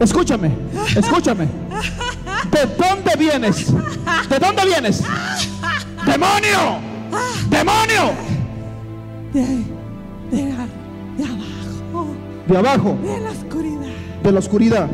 Escúchame, escúchame. ¿De dónde vienes? ¿De dónde vienes? ¡Demonio! ¡Demonio! De abajo. De abajo. De la oscuridad. De la oscuridad.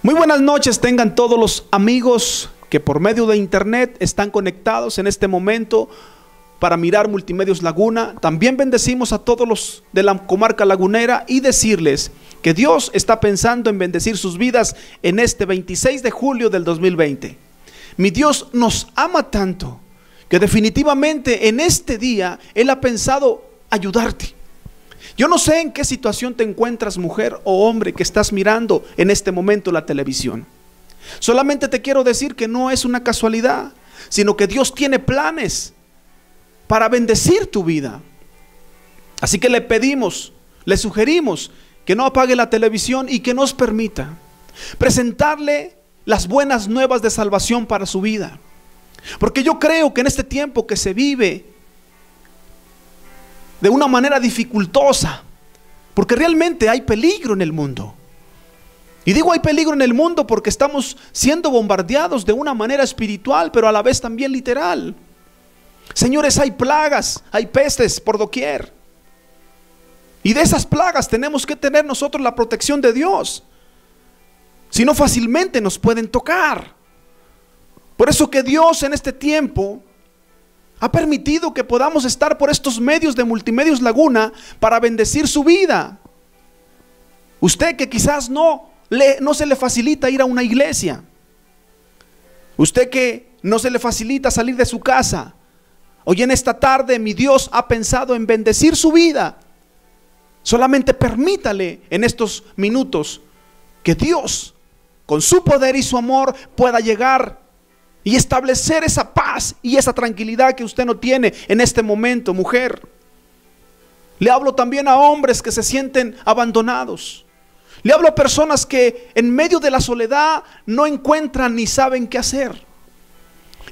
Muy buenas noches tengan todos los amigos que por medio de internet están conectados en este momento para mirar Multimedios Laguna. También bendecimos a todos los de la comarca lagunera y decirles que Dios está pensando en bendecir sus vidas en este 26 de julio del 2020. Mi Dios nos ama tanto que definitivamente en este día Él ha pensado ayudarte. Yo no sé en qué situación te encuentras, mujer o hombre, que estás mirando en este momento la televisión. Solamente te quiero decir que no es una casualidad, sino que Dios tiene planes para bendecir tu vida. Así que le pedimos, le sugerimos que no apague la televisión y que nos permita presentarle las buenas nuevas de salvación para su vida. Porque yo creo que en este tiempo que se vive de una manera dificultosa, porque realmente hay peligro en el mundo. Y digo hay peligro en el mundo porque estamos siendo bombardeados de una manera espiritual, pero a la vez también literal. Señores, hay plagas, hay pestes por doquier. Y de esas plagas tenemos que tener nosotros la protección de Dios. Si no, fácilmente nos pueden tocar. Por eso que Dios en este tiempo ha permitido que podamos estar por estos medios de Multimedios Laguna para bendecir su vida. Usted que quizás no se le facilita ir a una iglesia. Usted que no se le facilita salir de su casa. Hoy en esta tarde mi Dios ha pensado en bendecir su vida. Solamente permítale en estos minutos que Dios, con su poder y su amor, pueda llegar y establecer esa paz y esa tranquilidad que usted no tiene en este momento, mujer. Le hablo también a hombres que se sienten abandonados. Le hablo a personas que en medio de la soledad no encuentran ni saben qué hacer.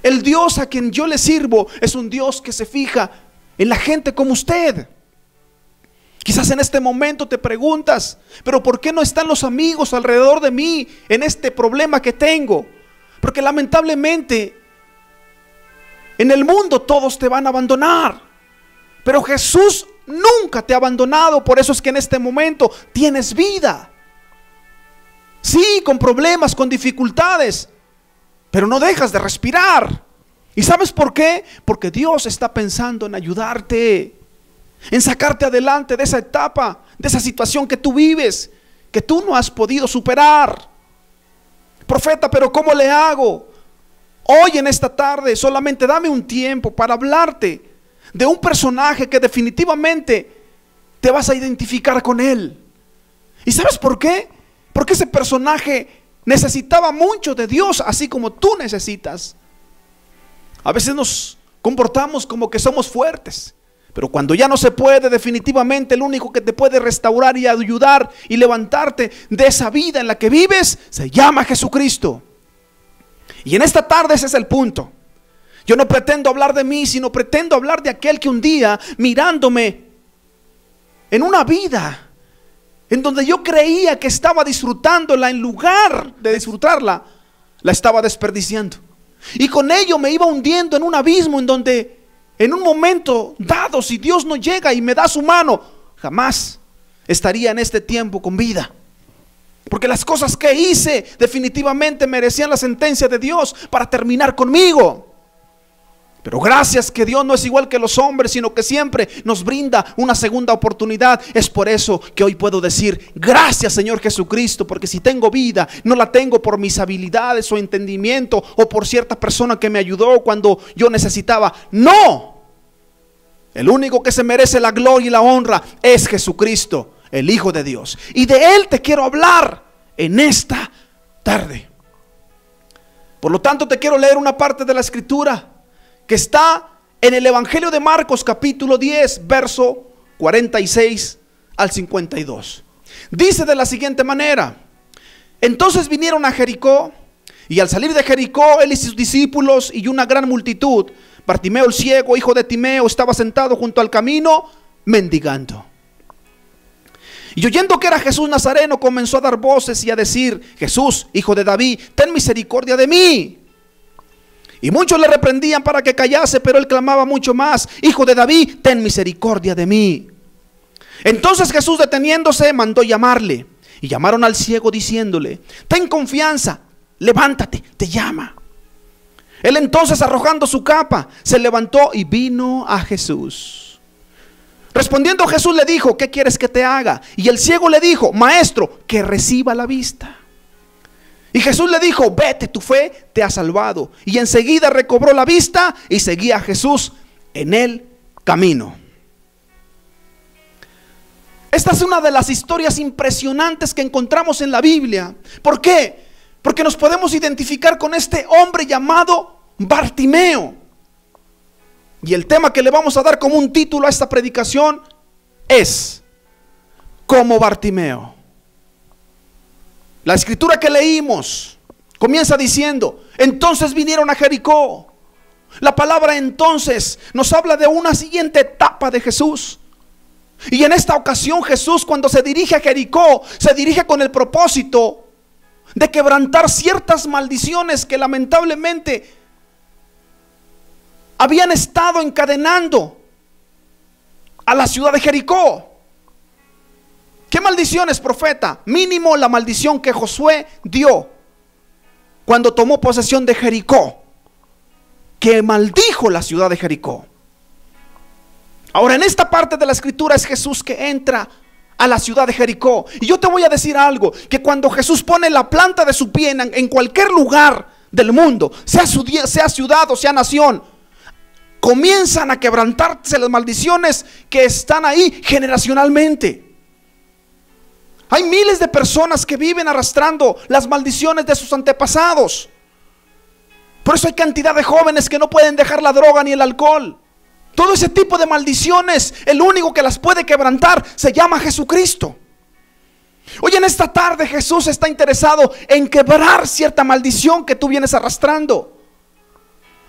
El Dios a quien yo le sirvo es un Dios que se fija en la gente como usted. Quizás en este momento te preguntas, pero ¿por qué no están los amigos alrededor de mí en este problema que tengo? Porque lamentablemente en el mundo todos te van a abandonar, pero Jesús nunca te ha abandonado. Por eso es que en este momento tienes vida. Sí, con problemas, con dificultades, pero no dejas de respirar. ¿Y sabes por qué? Porque Dios está pensando en ayudarte, en sacarte adelante de esa etapa, de esa situación que tú vives, que tú no has podido superar. Profeta, pero ¿cómo le hago? Hoy en esta tarde solamente dame un tiempo para hablarte de un personaje que definitivamente te vas a identificar con él. ¿Y sabes por qué? Porque ese personaje necesitaba mucho de Dios, así como tú necesitas. A veces nos comportamos como que somos fuertes, pero cuando ya no se puede, definitivamente el único que te puede restaurar y ayudar y levantarte de esa vida en la que vives se llama Jesucristo. Y en esta tarde ese es el punto. Yo no pretendo hablar de mí, sino pretendo hablar de aquel que un día, mirándome en una vida en donde yo creía que estaba disfrutándola, en lugar de disfrutarla, la estaba desperdiciando. Y con ello me iba hundiendo en un abismo en donde en un momento dado, si Dios no llega y me da su mano, jamás estaría en este tiempo con vida. Porque las cosas que hice definitivamente merecían la sentencia de Dios para terminar conmigo. Pero gracias que Dios no es igual que los hombres, sino que siempre nos brinda una segunda oportunidad. Es por eso que hoy puedo decir: gracias, Señor Jesucristo, porque si tengo vida, no la tengo por mis habilidades o entendimiento o por cierta persona que me ayudó cuando yo necesitaba. No, el único que se merece la gloria y la honra es Jesucristo, el Hijo de Dios. Y de Él te quiero hablar en esta tarde. Por lo tanto, te quiero leer una parte de la Escritura que está en el Evangelio de Marcos, capítulo 10, verso 46 al 52. Dice de la siguiente manera: entonces vinieron a Jericó, y al salir de Jericó, él y sus discípulos y una gran multitud, Bartimeo el ciego, hijo de Timeo, estaba sentado junto al camino, mendigando. Y oyendo que era Jesús Nazareno, comenzó a dar voces y a decir: Jesús, hijo de David, ten misericordia de mí. Y muchos le reprendían para que callase, pero él clamaba mucho más: Hijo de David, ten misericordia de mí. Entonces Jesús, deteniéndose, mandó llamarle. Y llamaron al ciego diciéndole: ten confianza, levántate, te llama. Él entonces, arrojando su capa, se levantó y vino a Jesús. Respondiendo Jesús le dijo: ¿qué quieres que te haga? Y el ciego le dijo: Maestro, que reciba la vista. Y Jesús le dijo: vete, tu fe te ha salvado. Y enseguida recobró la vista y seguía a Jesús en el camino. Esta es una de las historias impresionantes que encontramos en la Biblia. ¿Por qué? Porque nos podemos identificar con este hombre llamado Bartimeo. Y el tema que le vamos a dar como un título a esta predicación es: como Bartimeo. La escritura que leímos comienza diciendo: entonces vinieron a Jericó. La palabra entonces nos habla de una siguiente etapa de Jesús. Y en esta ocasión Jesús, cuando se dirige a Jericó, se dirige con el propósito de quebrantar ciertas maldiciones que lamentablemente habían estado encadenando a la ciudad de Jericó. ¿Qué maldiciones, profeta? Mínimo la maldición que Josué dio cuando tomó posesión de Jericó, que maldijo la ciudad de Jericó. Ahora, en esta parte de la escritura es Jesús que entra a la ciudad de Jericó. Y yo te voy a decir algo: que cuando Jesús pone la planta de su pie en cualquier lugar del mundo, sea ciudad o sea nación, comienzan a quebrantarse las maldiciones que están ahí generacionalmente. Hay miles de personas que viven arrastrando las maldiciones de sus antepasados. Por eso hay cantidad de jóvenes que no pueden dejar la droga ni el alcohol. Todo ese tipo de maldiciones, el único que las puede quebrantar se llama Jesucristo. Hoy en esta tarde Jesús está interesado en quebrar cierta maldición que tú vienes arrastrando.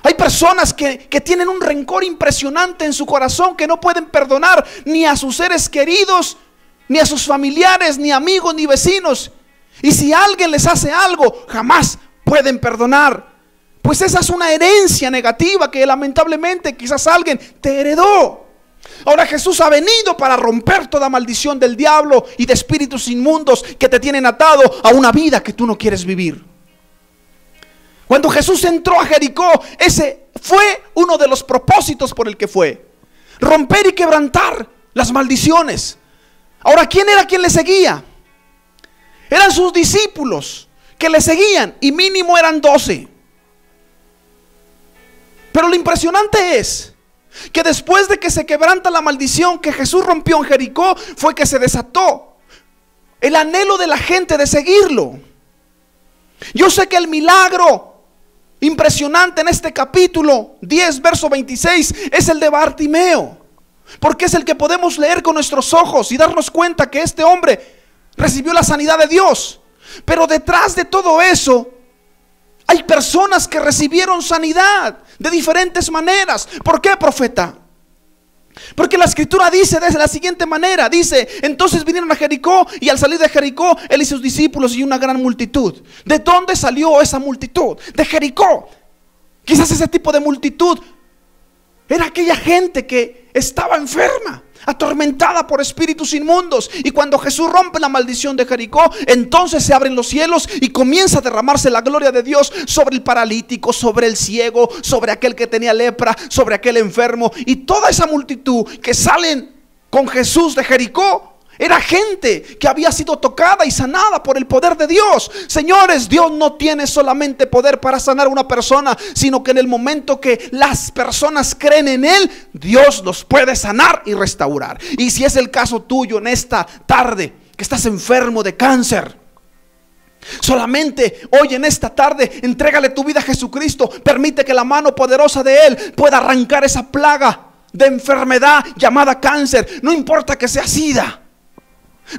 Hay personas que tienen un rencor impresionante en su corazón, que no pueden perdonar ni a sus seres queridos, ni a sus familiares, ni amigos, ni vecinos. Y si alguien les hace algo, jamás pueden perdonar. Pues esa es una herencia negativa que lamentablemente quizás alguien te heredó. Ahora Jesús ha venido para romper toda maldición del diablo y de espíritus inmundos que te tienen atado a una vida que tú no quieres vivir. Cuando Jesús entró a Jericó, ese fue uno de los propósitos por el que fue: romper y quebrantar las maldiciones. Ahora, ¿quién era quien le seguía? Eran sus discípulos que le seguían, y mínimo eran 12. Pero lo impresionante es que después de que se quebranta la maldición que Jesús rompió en Jericó, fue que se desató el anhelo de la gente de seguirlo. Yo sé que el milagro impresionante en este capítulo 10, verso 26, es el de Bartimeo, porque es el que podemos leer con nuestros ojos y darnos cuenta que este hombre recibió la sanidad de Dios. Pero detrás de todo eso hay personas que recibieron sanidad de diferentes maneras. ¿Por qué, profeta? Porque la escritura dice de la siguiente manera: dice, entonces vinieron a Jericó, y al salir de Jericó, él y sus discípulos y una gran multitud. ¿De dónde salió esa multitud? De Jericó. Quizás ese tipo de multitud era aquella gente que estaba enferma, atormentada por espíritus inmundos. Y cuando Jesús rompe la maldición de Jericó, entonces se abren los cielos y comienza a derramarse la gloria de Dios sobre el paralítico, sobre el ciego, sobre aquel que tenía lepra, sobre aquel enfermo. Y toda esa multitud que salen con Jesús de Jericó era gente que había sido tocada y sanada por el poder de Dios. Señores, Dios no tiene solamente poder para sanar a una persona, sino que en el momento que las personas creen en Él, Dios los puede sanar y restaurar. Y si es el caso tuyo en esta tarde, que estás enfermo de cáncer, solamente hoy en esta tarde entrégale tu vida a Jesucristo. Permite que la mano poderosa de Él pueda arrancar esa plaga de enfermedad llamada cáncer. No importa que sea SIDA,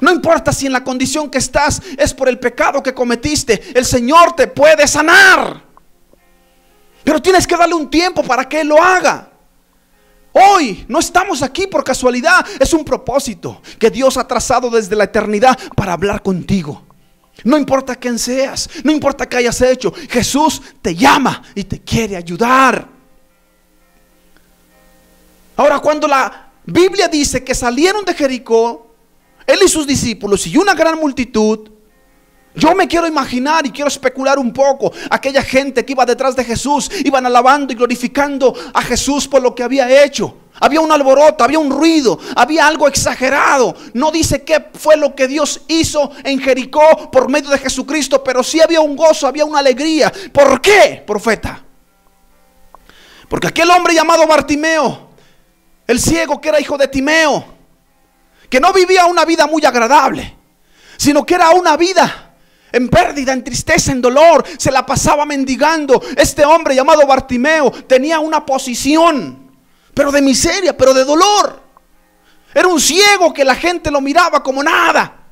no importa si en la condición que estás es por el pecado que cometiste, el Señor te puede sanar. Pero tienes que darle un tiempo para que Él lo haga. Hoy no estamos aquí por casualidad, es un propósito que Dios ha trazado desde la eternidad para hablar contigo. No importa quién seas, no importa qué hayas hecho, Jesús te llama y te quiere ayudar. Ahora, cuando la Biblia dice que salieron de Jericó, Él y sus discípulos y una gran multitud, yo me quiero imaginar y quiero especular un poco. Aquella gente que iba detrás de Jesús, iban alabando y glorificando a Jesús por lo que había hecho. Había un alboroto, había un ruido, había algo exagerado. No dice qué fue lo que Dios hizo en Jericó por medio de Jesucristo, pero sí había un gozo, había una alegría. ¿Por qué, profeta? Porque aquel hombre llamado Bartimeo, el ciego que era hijo de Timeo, que no vivía una vida muy agradable, sino que era una vida en pérdida, en tristeza, en dolor, se la pasaba mendigando. Este hombre llamado Bartimeo tenía una posición, pero de miseria, pero de dolor. Era un ciego que la gente lo miraba como nada.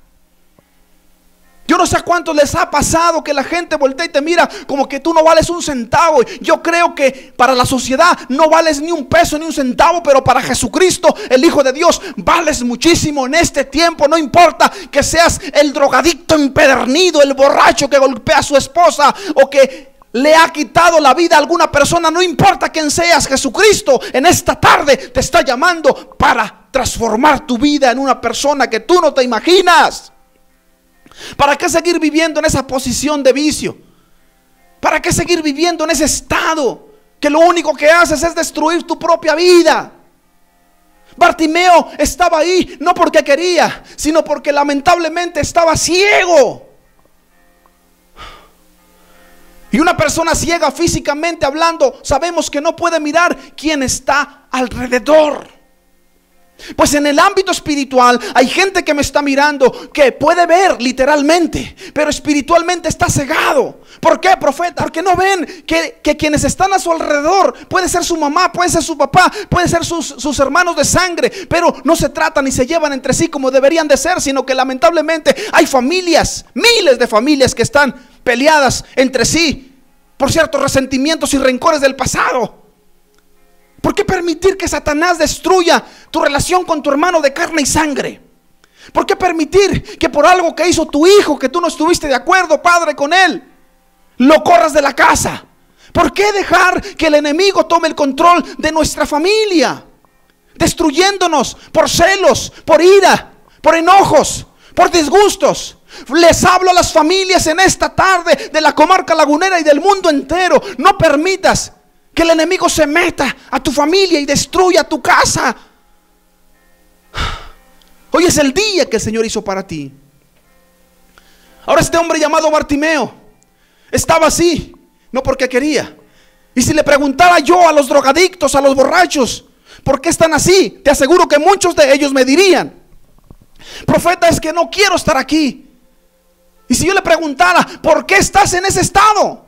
Yo no sé a cuántos les ha pasado que la gente voltea y te mira como que tú no vales un centavo. Yo creo que para la sociedad no vales ni un peso ni un centavo, pero para Jesucristo, el Hijo de Dios, vales muchísimo en este tiempo. No importa que seas el drogadicto empedernido, el borracho que golpea a su esposa o que le ha quitado la vida a alguna persona. No importa quién seas, Jesucristo en esta tarde te está llamando para transformar tu vida en una persona que tú no te imaginas. ¿Para qué seguir viviendo en esa posición de vicio? ¿Para qué seguir viviendo en ese estado que lo único que haces es destruir tu propia vida? Bartimeo estaba ahí no porque quería, sino porque lamentablemente estaba ciego. Y una persona ciega físicamente hablando, sabemos que no puede mirar quién está alrededor. Pues en el ámbito espiritual hay gente que me está mirando que puede ver literalmente, pero espiritualmente está cegado. ¿Por qué, profeta? Porque no ven que quienes están a su alrededor, puede ser su mamá, puede ser su papá, puede ser sus hermanos de sangre, pero no se tratan ni se llevan entre sí como deberían de ser, sino que lamentablemente hay familias, miles de familias que están peleadas entre sí por ciertos resentimientos y rencores del pasado. ¿Por qué permitir que Satanás destruya tu relación con tu hermano de carne y sangre? ¿Por qué permitir que por algo que hizo tu hijo, que tú no estuviste de acuerdo, padre, con él, lo corras de la casa? ¿Por qué dejar que el enemigo tome el control de nuestra familia, destruyéndonos por celos, por ira, por enojos, por disgustos? Les hablo a las familias en esta tarde de la comarca lagunera y del mundo entero. No permitas que el enemigo se meta a tu familia y destruya tu casa. Hoy es el día que el Señor hizo para ti. Ahora este hombre llamado Bartimeo estaba así, no porque quería. Y si le preguntara yo a los drogadictos, a los borrachos, ¿por qué están así? Te aseguro que muchos de ellos me dirían: profeta, es que no quiero estar aquí. Y si yo le preguntara, ¿por qué estás en ese estado?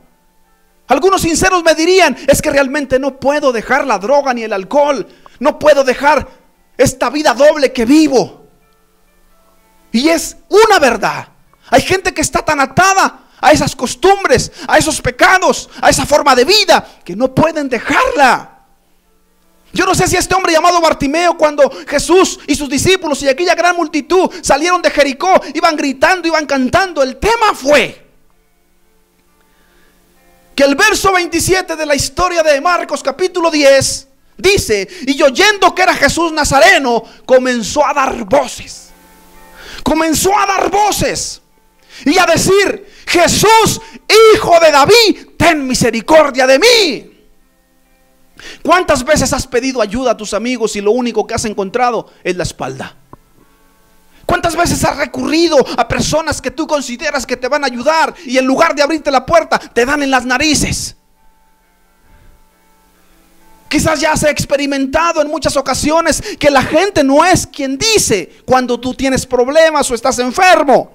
Algunos sinceros me dirían: es que realmente no puedo dejar la droga ni el alcohol. No puedo dejar esta vida doble que vivo. Y es una verdad. Hay gente que está tan atada a esas costumbres, a esos pecados, a esa forma de vida, que no pueden dejarla. Yo no sé si este hombre llamado Bartimeo, cuando Jesús y sus discípulos y aquella gran multitud salieron de Jericó, iban gritando, iban cantando. El tema fue que el verso 27 de la historia de Marcos capítulo 10 Dice, y oyendo que era Jesús Nazareno, comenzó a dar voces. Comenzó a dar voces y a decir: Jesús, hijo de David, ten misericordia de mí. ¿Cuántas veces has pedido ayuda a tus amigos y lo único que has encontrado es la espalda? ¿Cuántas veces has recurrido a personas que tú consideras que te van a ayudar y en lugar de abrirte la puerta te dan en las narices? Quizás ya has experimentado en muchas ocasiones que la gente no es quien dice cuando tú tienes problemas o estás enfermo.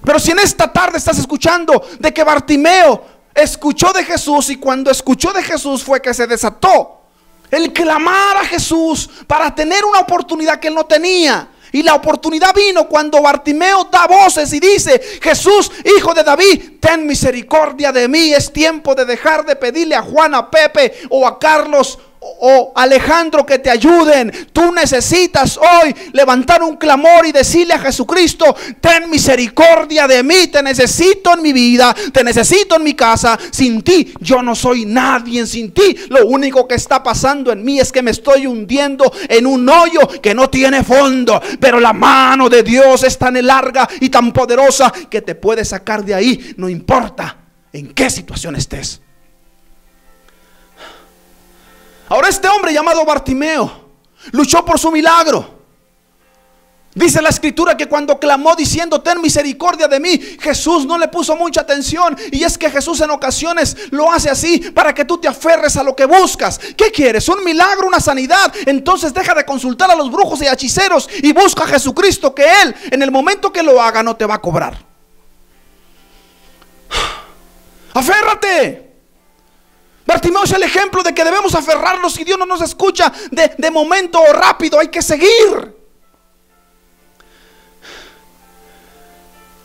Pero si en esta tarde estás escuchando de que Bartimeo escuchó de Jesús, y cuando escuchó de Jesús fue que se desató el clamar a Jesús para tener una oportunidad que él no tenía. Y la oportunidad vino cuando Bartimeo da voces y dice: Jesús, hijo de David, ten misericordia de mí. Es tiempo de dejar de pedirle a Juan, a Pepe o a Carlos o Alejandro que te ayuden. Tú necesitas hoy levantar un clamor y decirle a Jesucristo: ten misericordia de mí, te necesito en mi vida, te necesito en mi casa. Sin ti yo no soy nadie, sin ti lo único que está pasando en mí es que me estoy hundiendo en un hoyo que no tiene fondo, pero la mano de Dios es tan larga y tan poderosa que te puede sacar de ahí, no importa en qué situación estés. Ahora este hombre llamado Bartimeo luchó por su milagro. Dice la escritura que cuando clamó diciendo: ten misericordia de mí, Jesús no le puso mucha atención. Y es que Jesús en ocasiones lo hace así para que tú te aferres a lo que buscas. ¿Qué quieres? ¿Un milagro, una sanidad? Entonces deja de consultar a los brujos y hechiceros y busca a Jesucristo, que Él en el momento que lo haga no te va a cobrar. Aférrate. Bartimeo es el ejemplo de que debemos aferrarnos. Si Dios no nos escucha de momento o rápido, hay que seguir.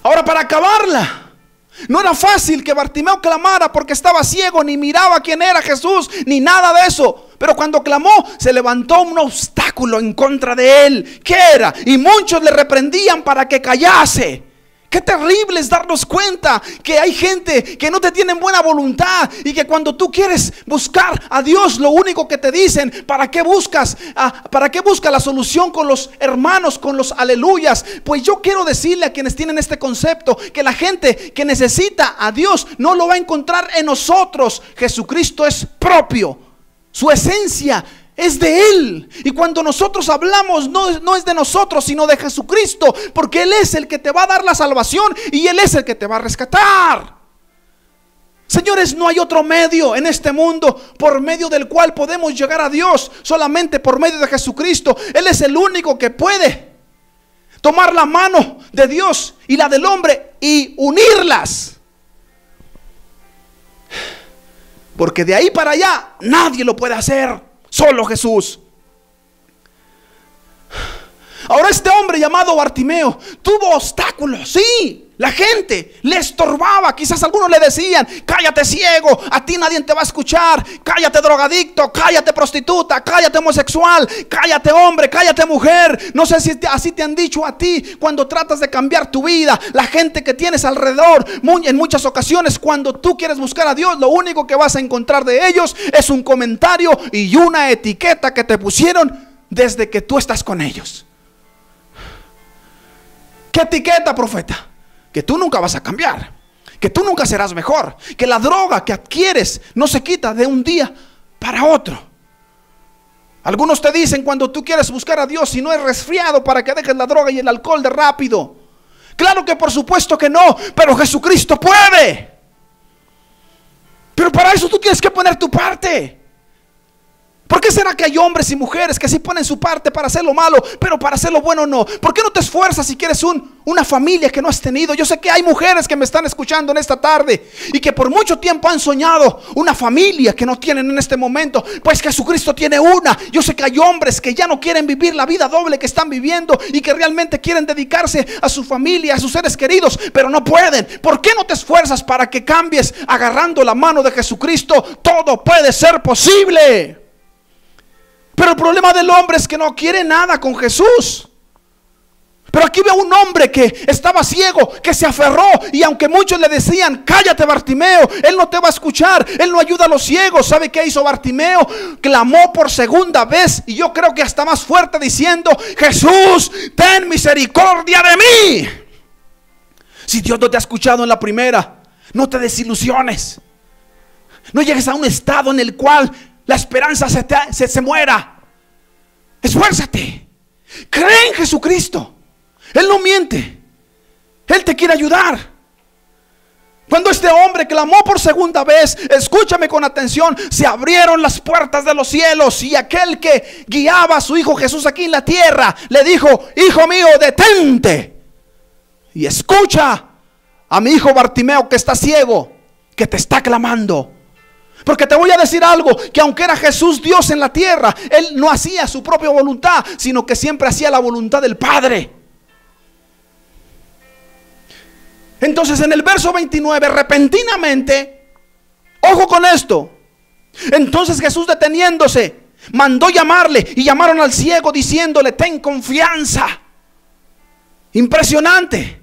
Ahora, para acabarla, no era fácil que Bartimeo clamara porque estaba ciego, ni miraba quién era Jesús, ni nada de eso. Pero cuando clamó, se levantó un obstáculo en contra de él. ¿Qué era? Y muchos le reprendían para que callase. Qué terrible es darnos cuenta que hay gente que no te tienen buena voluntad y que cuando tú quieres buscar a Dios, lo único que te dicen: ¿para qué buscas? ¿Para qué buscas la solución con los hermanos, con los aleluyas? Pues yo quiero decirle a quienes tienen este concepto que la gente que necesita a Dios no lo va a encontrar en nosotros. Jesucristo es propio, su esencia es de Él. Y cuando nosotros hablamos, no es de nosotros, sino de Jesucristo, porque Él es el que te va a dar la salvación y Él es el que te va a rescatar. Señores, no hay otro medio en este mundo por medio del cual podemos llegar a Dios, solamente por medio de Jesucristo. Él es el único que puede tomar la mano de Dios y la del hombre y unirlas, porque de ahí para allá nadie lo puede hacer. Solo Jesús. Ahora este hombre llamado Bartimeo tuvo obstáculos, sí. La gente le estorbaba. Quizás algunos le decían: cállate ciego, a ti nadie te va a escuchar. Cállate drogadicto, cállate prostituta, cállate homosexual, cállate hombre, cállate mujer. No sé si así te han dicho a ti cuando tratas de cambiar tu vida. La gente que tienes alrededor, en muchas ocasiones cuando tú quieres buscar a Dios, lo único que vas a encontrar de ellos es un comentario y una etiqueta que te pusieron desde que tú estás con ellos. ¿Qué etiqueta, profeta? Que tú nunca vas a cambiar, que tú nunca serás mejor, que la droga que adquieres no se quita de un día para otro. Algunos te dicen cuando tú quieres buscar a Dios: si no es resfriado, para que dejes la droga y el alcohol de rápido. Claro que por supuesto que no, pero Jesucristo puede. Pero para eso tú tienes que poner tu parte. ¿Por qué será que hay hombres y mujeres que sí ponen su parte para hacer lo malo, pero para hacer lo bueno no? ¿Por qué no te esfuerzas si quieres una familia que no has tenido? Yo sé que hay mujeres que me están escuchando en esta tarde y que por mucho tiempo han soñado una familia que no tienen en este momento. Pues Jesucristo tiene una. Yo sé que hay hombres que ya no quieren vivir la vida doble que están viviendo y que realmente quieren dedicarse a su familia, a sus seres queridos, pero no pueden. ¿Por qué no te esfuerzas para que cambies agarrando la mano de Jesucristo? Todo puede ser posible. Pero el problema del hombre es que no quiere nada con Jesús. Pero aquí veo un hombre que estaba ciego, que se aferró, y aunque muchos le decían, cállate Bartimeo, él no te va a escuchar, él no ayuda a los ciegos. ¿Sabe qué hizo Bartimeo? Clamó por segunda vez, y yo creo que hasta más fuerte, diciendo, Jesús, ten misericordia de mí. Si Dios no te ha escuchado en la primera, no te desilusiones. No llegues a un estado en el cual la esperanza se muera. Esfuérzate, cree en Jesucristo. Él no miente, Él te quiere ayudar. Cuando este hombre clamó por segunda vez, escúchame con atención, se abrieron las puertas de los cielos, y aquel que guiaba a su hijo Jesús aquí en la tierra le dijo, hijo mío, detente y escucha a mi hijo Bartimeo, que está ciego, que te está clamando. Porque te voy a decir algo, que aunque era Jesús Dios en la tierra, Él no hacía su propia voluntad, sino que siempre hacía la voluntad del Padre. Entonces en el verso 29, repentinamente, ojo con esto, entonces Jesús, deteniéndose, mandó llamarle, y llamaron al ciego diciéndole, ten confianza. Impresionante.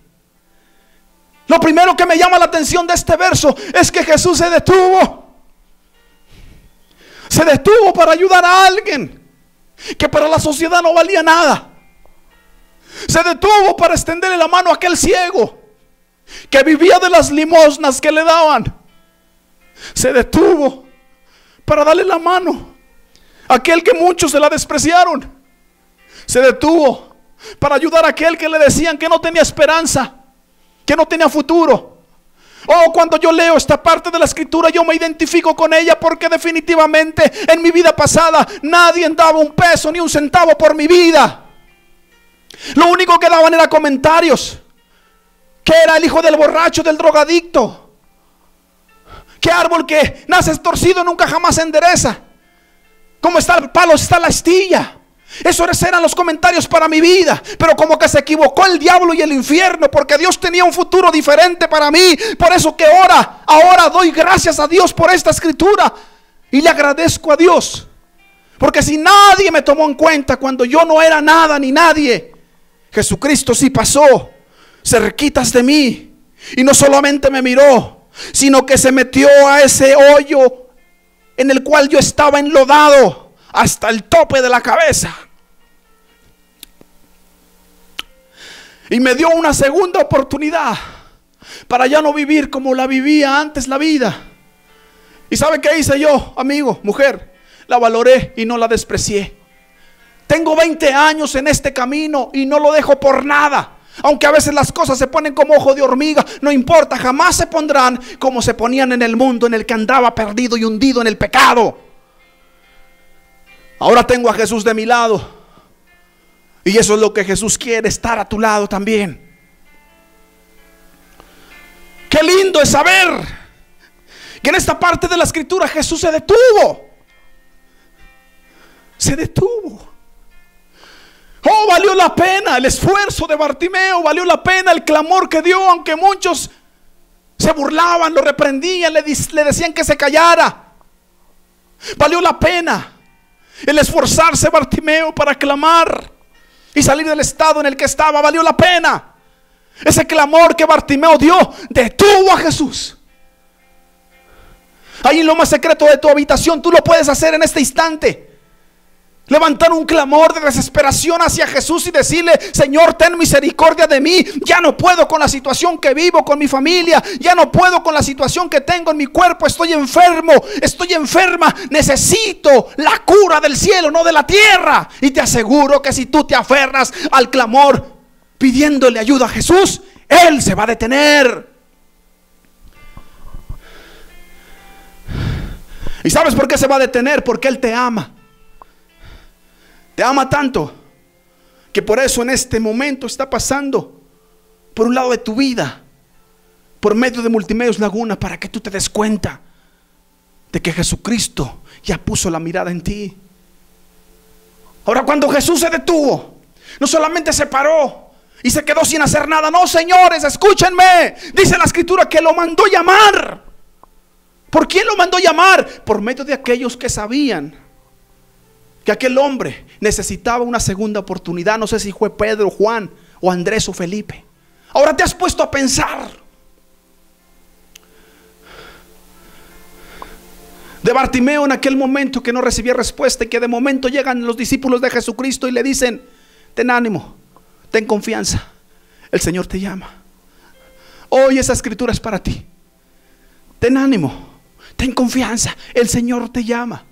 Lo primero que me llama la atención de este verso es que Jesús se detuvo. Se detuvo para ayudar a alguien que para la sociedad no valía nada. Se detuvo para extenderle la mano a aquel ciego que vivía de las limosnas que le daban. Se detuvo para darle la mano a aquel que muchos se la despreciaron. Se detuvo para ayudar a aquel que le decían que no tenía esperanza, que no tenía futuro. Oh, cuando yo leo esta parte de la escritura, yo me identifico con ella, porque definitivamente en mi vida pasada nadie daba un peso ni un centavo por mi vida. Lo único que daban era comentarios, que era el hijo del borracho, del drogadicto, que árbol que nace torcido nunca jamás se endereza, como está el palo está la astilla. Esos eran los comentarios para mi vida. Pero como que se equivocó el diablo y el infierno, porque Dios tenía un futuro diferente para mí. Por eso que ahora doy gracias a Dios por esta escritura, y le agradezco a Dios, porque si nadie me tomó en cuenta cuando yo no era nada ni nadie, Jesucristo sí pasó cerquitas de mí, y no solamente me miró, sino que se metió a ese hoyo en el cual yo estaba enlodado hasta el tope de la cabeza, y me dio una segunda oportunidad para ya no vivir como la vivía antes la vida. ¿Y sabe qué hice yo, amigo, mujer? La valoré y no la desprecié. Tengo 20 años en este camino y no lo dejo por nada. Aunque a veces las cosas se ponen como ojo de hormiga, no importa, jamás se pondrán como se ponían en el mundo en el que andaba perdido y hundido en el pecado. Ahora tengo a Jesús de mi lado, y eso es lo que Jesús quiere, estar a tu lado también. Qué lindo es saber que en esta parte de la escritura Jesús se detuvo. Se detuvo. Oh, valió la pena el esfuerzo de Bartimeo, valió la pena el clamor que dio, aunque muchos se burlaban, lo reprendían, le decían que se callara. Valió la pena el esforzarse Bartimeo para clamar y salir del estado en el que estaba. Valió la pena. Ese clamor que Bartimeo dio detuvo a Jesús. Ahí en lo más secreto de tu habitación, tú lo puedes hacer en este instante. Levantar un clamor de desesperación hacia Jesús y decirle: Señor, ten misericordia de mí. Ya no puedo con la situación que vivo con mi familia. Ya no puedo con la situación que tengo en mi cuerpo. Estoy enfermo, estoy enferma. Necesito la cura del cielo, no de la tierra. Y te aseguro que si tú te aferras al clamor pidiéndole ayuda a Jesús, Él se va a detener. ¿Y sabes por qué se va a detener? Porque Él te ama. Te ama tanto que por eso en este momento está pasando por un lado de tu vida, por medio de Multimedios Laguna, para que tú te des cuenta de que Jesucristo ya puso la mirada en ti. Ahora, cuando Jesús se detuvo, no solamente se paró y se quedó sin hacer nada. No, señores, escúchenme. Dice la escritura que lo mandó llamar. ¿Por quién lo mandó llamar? Por medio de aquellos que sabían que aquel hombre necesitaba una segunda oportunidad. No sé si fue Pedro, Juan o Andrés o Felipe. Ahora te has puesto a pensar de Bartimeo en aquel momento que no recibía respuesta, y que de momento llegan los discípulos de Jesucristo y le dicen: ten ánimo, ten confianza, el Señor te llama. Hoy esa escritura es para ti. Ten ánimo, ten confianza, el Señor te llama.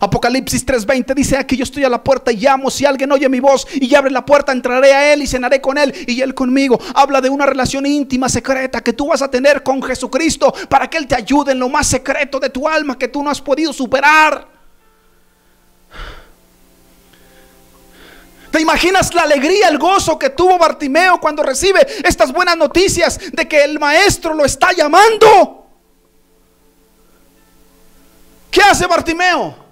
Apocalipsis 3:20 dice: aquí yo estoy a la puerta y llamo. Si alguien oye mi voz y abre la puerta, entraré a él y cenaré con él y él conmigo. Habla de una relación íntima, secreta, que tú vas a tener con Jesucristo, para que Él te ayude en lo más secreto de tu alma que tú no has podido superar. ¿Te imaginas la alegría, el gozo que tuvo Bartimeo cuando recibe estas buenas noticias de que el maestro lo está llamando? ¿Qué hace Bartimeo?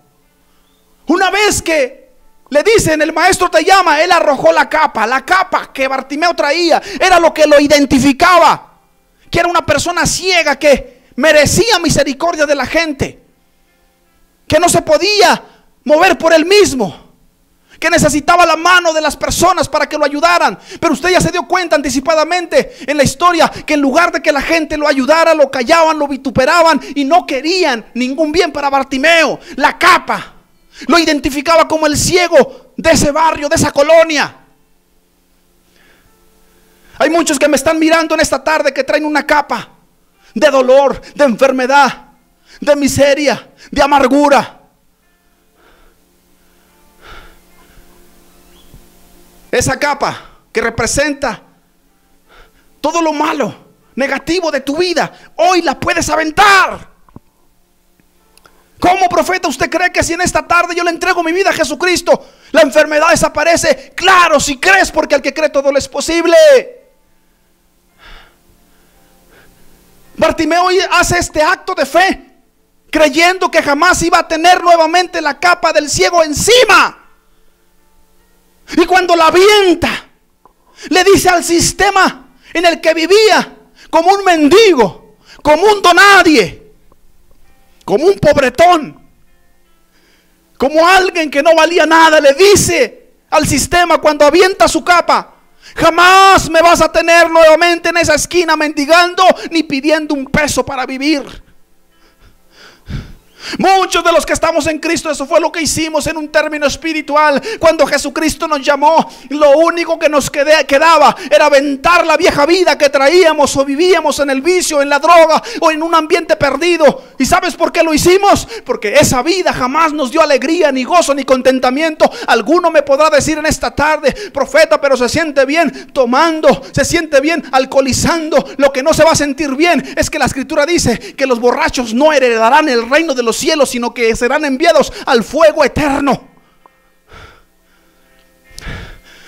Una vez que le dicen: el maestro te llama, él arrojó la capa. La capa que Bartimeo traía era lo que lo identificaba, que era una persona ciega que merecía misericordia de la gente, que no se podía mover por él mismo, que necesitaba la mano de las personas para que lo ayudaran. Pero usted ya se dio cuenta anticipadamente en la historia que en lugar de que la gente lo ayudara, lo callaban, lo vituperaban y no querían ningún bien para Bartimeo. La capa lo identificaba como el ciego de ese barrio, de esa colonia. Hay muchos que me están mirando en esta tarde que traen una capa de dolor, de enfermedad, de miseria, de amargura. Esa capa que representa todo lo malo, negativo de tu vida, hoy la puedes aventar. ¿Cómo, profeta, usted cree que si en esta tarde yo le entrego mi vida a Jesucristo, la enfermedad desaparece? Claro, si crees, porque al que cree todo le es posible. Bartimeo hace este acto de fe, creyendo que jamás iba a tener nuevamente la capa del ciego encima. Y cuando la avienta, le dice al sistema en el que vivía, como un mendigo, como un donadie, como un pobretón, como alguien que no valía nada, le dice al sistema cuando avienta su capa: jamás me vas a tener nuevamente en esa esquina mendigando ni pidiendo un peso para vivir. Muchos de los que estamos en Cristo, eso fue lo que hicimos en un término espiritual. Cuando Jesucristo nos llamó, lo único que nos quedaba era aventar la vieja vida que traíamos o vivíamos en el vicio, en la droga o en un ambiente perdido. ¿Y sabes por qué lo hicimos? Porque esa vida jamás nos dio alegría, ni gozo, ni contentamiento. Alguno me podrá decir en esta tarde: profeta, pero se siente bien tomando, se siente bien alcoholizando. Lo que no se va a sentir bien es que la escritura dice que los borrachos no heredarán el reino de los cielos, sino que serán enviados al fuego eterno.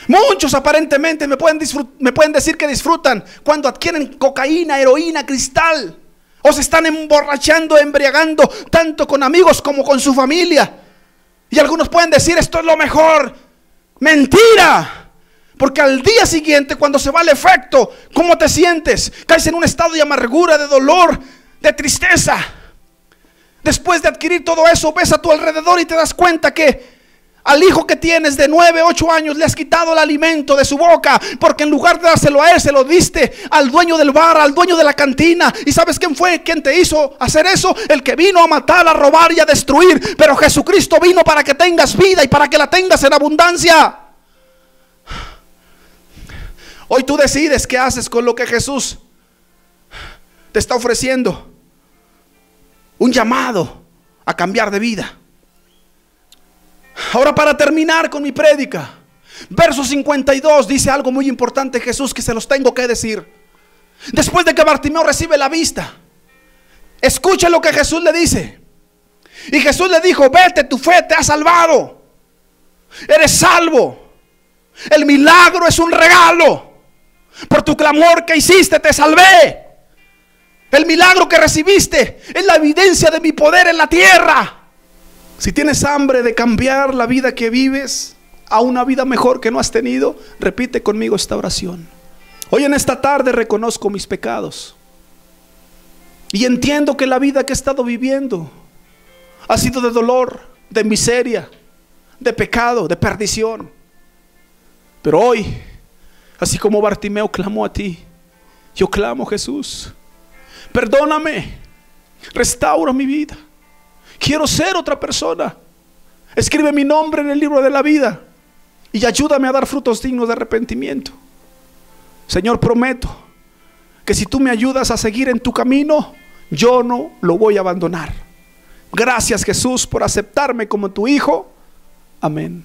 Muchos aparentemente me pueden decir que disfrutan cuando adquieren cocaína, heroína, cristal, o se están emborrachando, embriagando, tanto con amigos como con su familia. Y algunos pueden decir: esto es lo mejor. Mentira. Porque al día siguiente, cuando se va el efecto, ¿cómo te sientes? Caes en un estado de amargura, de dolor, de tristeza. Después de adquirir todo eso, ves a tu alrededor y te das cuenta que al hijo que tienes de 9, 8 años le has quitado el alimento de su boca, porque en lugar de dárselo a él, se lo diste al dueño del bar, al dueño de la cantina. ¿Y sabes quién fue quien te hizo hacer eso? El que vino a matar, a robar y a destruir. Pero Jesucristo vino para que tengas vida y para que la tengas en abundancia. Hoy tú decides qué haces con lo que Jesús te está ofreciendo. Un llamado a cambiar de vida. Ahora, para terminar con mi prédica, verso 52 dice algo muy importante Jesús, que se los tengo que decir. Después de que Bartimeo recibe la vista, escucha lo que Jesús le dice. Y Jesús le dijo: vete, tu fe te ha salvado. Eres salvo. El milagro es un regalo. Por tu clamor que hiciste te salvé. El milagro que recibiste es la evidencia de mi poder en la tierra. Si tienes hambre de cambiar la vida que vives a una vida mejor que no has tenido, repite conmigo esta oración. Hoy en esta tarde reconozco mis pecados y entiendo que la vida que he estado viviendo ha sido de dolor, de miseria, de pecado, de perdición. Pero hoy Así como Bartimeo clamó a ti, yo clamo, Jesús. Perdóname, restaura mi vida. Quiero ser otra persona. Escribe mi nombre en el libro de la vida y ayúdame a dar frutos dignos de arrepentimiento. Señor, prometo que si tú me ayudas a seguir en tu camino, yo no lo voy a abandonar. Gracias, Jesús, por aceptarme como tu hijo. Amén.